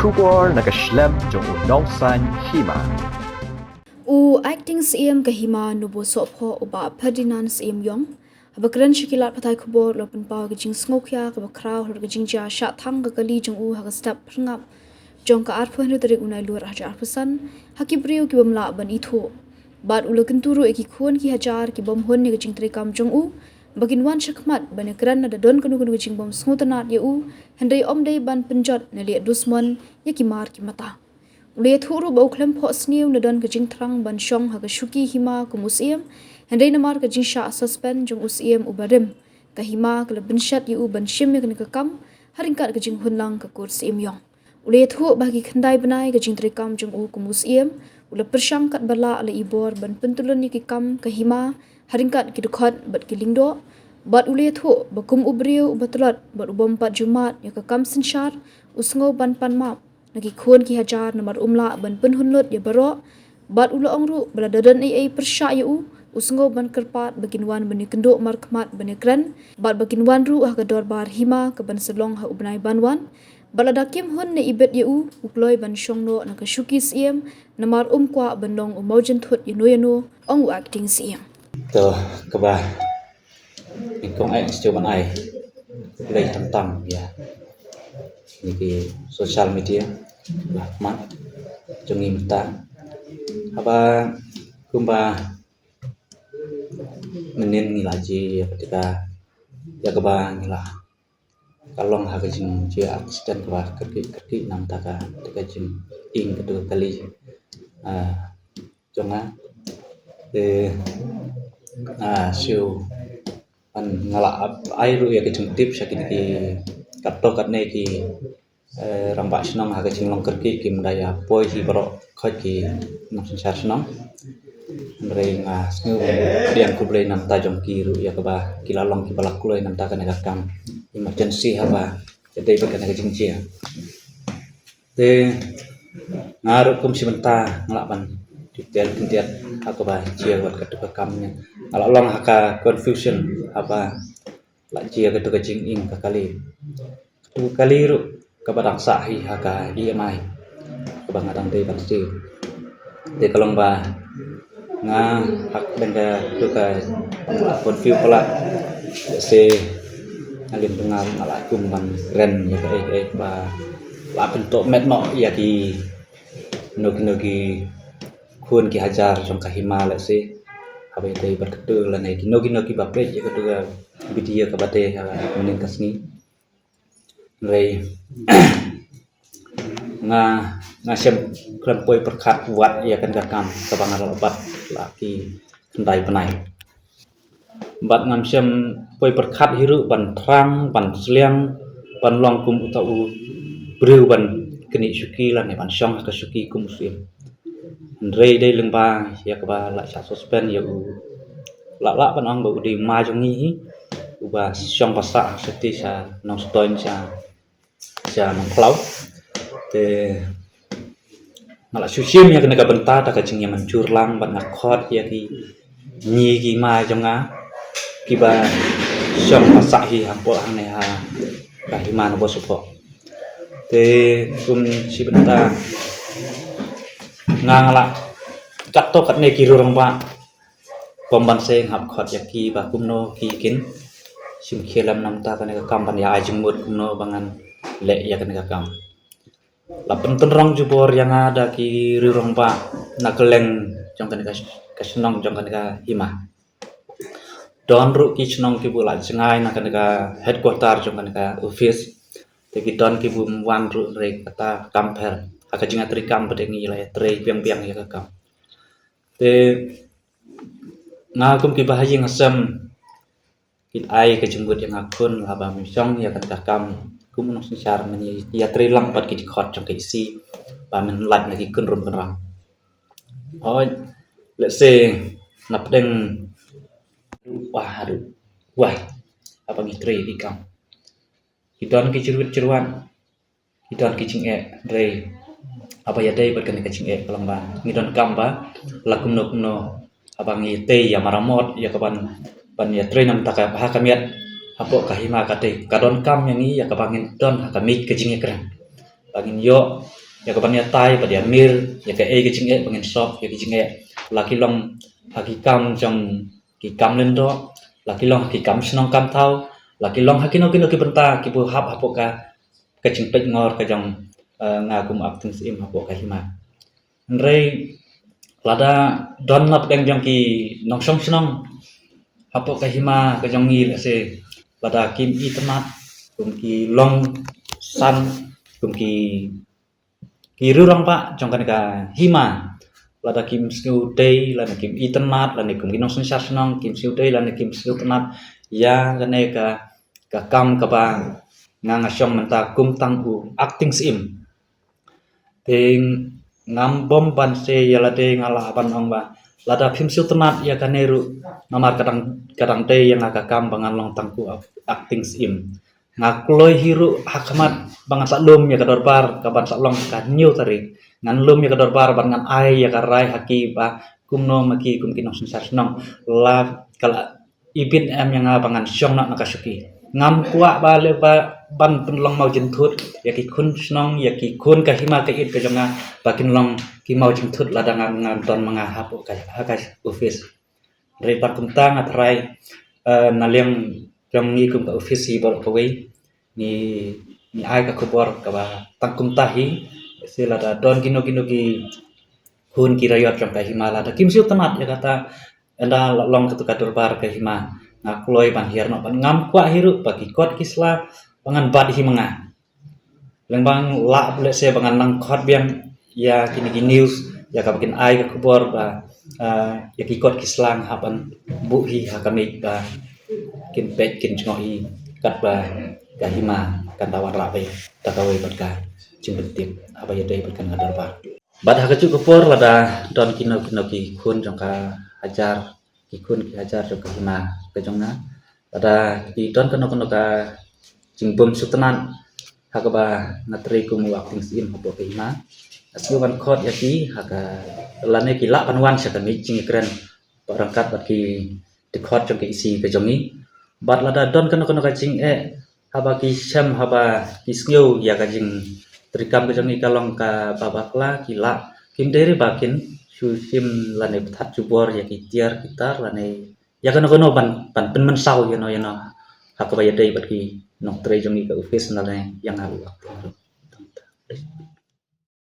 Shubor nakaslem jong unongsan hima. Acting CM kahima nubo sopho uba Ferdinand CM Yong abakran shikilat patai kubor lopen pau gijing sngokia ka bakraw hor gijing ja sha thang ga kali jong u ha step prngap jong ka arpho hnu tarik unai lur hajar arpusan hakibriu ki bamla ban itho bat ulakin turu eki khon ki hajar ki bom hon ni gijing tri kam jong u bagin wan shakmat ban kran na don kanu kanu gijing bom sngotanat ye u hendai om dei ban penjot na le dusman ye ki mar ki mata ule thuru bau khlem pho sniu na don gijing thrang ban shong ha ga shuki hima ku museum hendai na mar gijing sha suspend jong usiem ubarim ka hima ka bin shat yu ban shim me ka kam haringkat gijing hunlang ka kur sim yong ule thu bagi khandai banai gijing tri kam jong u ku museum ule persyang kat bala ala ibor ban pentulun ni ki kam ka hima haringkat ki dukhot bat ki lingdo bat ule thu bakum ubriu batlat bat ubom pat jumat ya ka kam sinshar usngo ban pan map nagi khon ki hajar namar umla ban pen hunlut ya baro bat ula ongru bala dadan ai persya yu usngo ban kerpat bagin wan bani kendo markmat bani kran bat bagin wan ru ha ka dor bar hima ka ban selong ha ubnai banwan bala dakim hun ne ibet yu ukloi ban shongno na ka shuki siem namar kwa bandong umaujen thut yano ong acting siem to kaba ikong ai coba ai play tentang ya ini sosial media mat jongi mata apa kumba menin ngilaji ya ketika ya kaba ngilah kalong ha kajing dia accident kaba kerki nam taka ketika jing ing kedua kali jonga siu an ngala ai ru ya kajing tip sakit ki katto katne ki rambak senang ha kajing long kerki ki mendaya poi hi baro khoi ki nam sensar senang Ndrei nga sngu dian ku blei nam ta jong ki ru ya kaba kilalong ki balak kuloi nam ta kana kam emergency haba jadi bakana ka jingcia te ngaru kum sebentar ngalapan detail kintiat aku ba jia buat ka kamnya ala long haka confusion apa la jia ka jing ing ka kali ru ka badang sahi haka EMI ka bangadang dei pasti te kalong ba nga hak benda tu ka confuse pula se alim dengar ala kumban ren ya ba la bentuk met no ya ki nogi khun ki hajar jong ka hima la se habe dei berketu la nei ki nogi ba pre ya ketu video ka bate menin kasni rei nga sem kran poi perkhat wat ya kan ka kam ka bangar obat laki kendai penai bat ngam sem poi perkhat hiru ban trang ban sliang ban long kum utau breu ban keni syuki lan ban syong ka syuki kum sim rei dei lengba ya ka ba la sa suspend ya la ban ang ba di ma jong ni uba syong pasa seti sa nong stoin sa nong cloud te ngala syusim ya kena ka benta ta ka jing ya mancur lang ban nakhot ya ki ni ki ma jonga ki ba syong pasa hi hampo hang ne ha ka himan bo supo te kum si benta ngala kat to kat ne ki rong ba pemban seng hap khot ya ki ba kumno ki kin sim khelam nam ta ka ne ka kam ban ya ajmut kumno bangan le ya ka ne ka kam la penterong jubor yang ada ki rirong pa nakeleng jong kan ka senong jong kan ka hima don ru ki senong ki bula sengai na kan ka headquarter jong kan ka office te ki don ki bum wan ru re kata kamper aka jinga tri kam pedengi la tre piang ya ka kam te ngakum ki bahaji ngasam ki ai ka jembut yang akun laba misong ya kan ka kam kum nong sensar meni ya trilang pat ki khot trong ki si ba men lat lagi kun rum kan rang oi let's say nap deng wah apa ngi tri di kam idon ki ciruan idon ki cing re apa ya dei berkan ki cing kalang ba ngidon kam ba lakum no apa ngi te ya maramot ya kaban ban ya tri nam taka ha kamiat apo kahima kate kadon kam yang ya kabangin don kamit kejing keren bangin yo ya kapan ya tai pada mir ya ke ke jing bangin shop ya ke jing laki long haki kam trong ki kam len do laki long haki kam snong kam thau laki long haki no ki benta ki bu hap hapoka ke jing pek ngor ke jong ngagum acting sim hapoka hima rei lada don nap keng jong ki nong song snong hapoka hima ke jong ngi se lada kim i temat kum ki long san kum ki rurang pa jong kan ka hima lada kim siu dei lada kim i temat lada kum ki nong song snong kim siu dei lada kim siu temat ya kane ka kam ka ba ngang asyong menta kum tang u acting sim ting ngam bom ban se ya lade ngala ban ong ba lada phim siu temat ya kaneru namar kadang te yang aga kam bangan long tangku acting sim ngakloi hiru hakmat bangan saklum ya kador bar kaban saklong ka new tari ngan lum ya kador bar ban ngan ai ya karai haki ba kumno maki kum kinong sensar senong la kala ibin em yang bangan syong nak nakasuki ngam kuak ba le ba ban penlong mau jentut ya ki kun senong ya ki kun ka hima ka it ka jonga bakin long ki mau jentut ladang ngam ton mangahap ka hakas office re par kumtang atrai naliang jong ngi kum ka office hi bol kawai ni ai ka kubor ka ba tangkum tahi sila da don kino ki hun ki rayot jong ka himala da kim siu temat ya kata enda long ketuka durbar ka hima ngakloi ban hierno ban ngam kwa hiru bagi kot kisla bangan bad hi manga lengbang la bele se bangan nang khot biang ya kini news ya ka bikin ai ka kubor ba ya ki kot kislang hapan bu hi hakamik ba kin pet kin ngoi kat ba ka hima kan tawar la be takawai bat ka jimbetik apa ya dei bat kan ngadar ba bad hakacu kubor lada don kino ki kun jong ka ajar ikun ki ajar jong ka hima ka jongna lada ki don kono ka jingbom sutenan hakaba ngatri kumu acting sim hapo ka hima asli wan khot ya ki haka lane ki la panwan sakami jing kren barangkat bat ki de khot jong ki isi ka jongi bat lada don kono ka jing haba ki syam haba ki skill ya ka jing trikam ka jongi kalong ka babakla ki la kim dere bakin susim lane that jubor ya ki tiar gitar lane ya kono ban penmen sau ya no hakaba ya dei bat ki nok tre jongi ka office lane yang halu